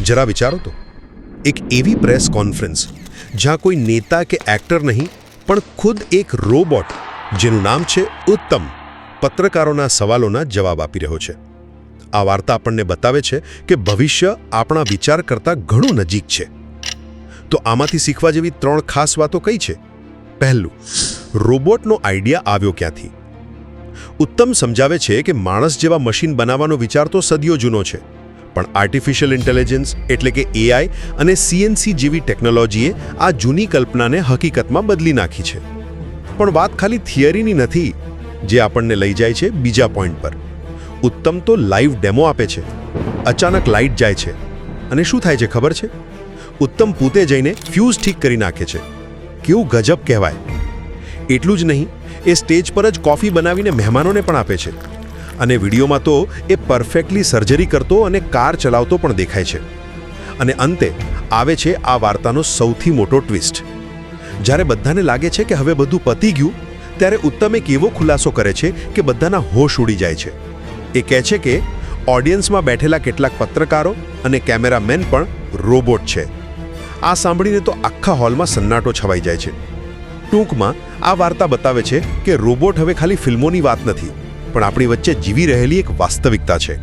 જરા વિચારો તો, એક એવી પ્રેસ કોન્ફરન્સ જ્યાં કોઈ નેતા કે એક્ટર નહીં પણ ખુદ એક રોબોટ જેનું નામ છે ઉત્તમ પત્રકારોના સવાલોના જવાબ આપી રહ્યો છે. આ વાર્તા આપણને બતાવે છે કે ભવિષ્ય આપણા વિચાર કરતાં ઘણું નજીક છે. તો આમાંથી શીખવા જેવી 3 ખાસ વાતો કઈ છે? પહેલું, રોબોટનો આઈડિયા આવ્યો ક્યાંથી? ઉત્તમ સમજાવે છે કે માણસ જેવા મશીન બનાવવાનો વિચાર તો સદીઓ જૂનો છે, પણ આર્ટિફિશિયલ ઇન્ટેલિજન્સ એટલે કે એઆઈ અને સીએનસી જેવી ટેકનોલોજીએ આ જૂની કલ્પનાને હકીકતમાં બદલી નાખી છે. પણ વાત ખાલી થિયરીની નથી, જે આપણને લઈ જાય છે બીજા પોઈન્ટ પર. ઉત્તમ તો લાઈવ ડેમો આપે છે. અચાનક લાઇટ જાય છે અને શું થાય છે ખબર છે? ઉત્તમ પોતે જઈને ફ્યુઝ ઠીક કરી નાખે છે. કેવું ગજબ કહેવાય! એટલું જ નહીં, એ સ્ટેજ પર જ કોફી બનાવીને મહેમાનોને પણ આપે છે. અને વિડીયોમાં તો એ પરફેક્ટલી સર્જરી કરતો અને કાર ચલાવતો પણ દેખાય છે. અને અંતે આવે છે આ વાર્તાનો સૌથી મોટો ટ્વિસ્ટ. જ્યારે બધાને લાગે છે કે હવે બધું પતી ગયું, ત્યારે ઉત્તમ એક એવો ખુલાસો કરે છે કે બધાના હોશ ઉડી જાય છે. એ કહે છે કે ઓડિયન્સમાં બેઠેલા કેટલાક પત્રકારો અને કેમેરામેન પણ રોબોટ છે. આ સાંભળીને તો આખા હોલમાં સન્નાટો છવાઈ જાય છે. ટૂંકમાં આ વાર્તા બતાવે છે કે રોબોટ હવે ખાલી ફિલ્મોની વાત નથી, પણ આપણી વચ્ચે જીવી રહેલી એક વાસ્તવિકતા છે.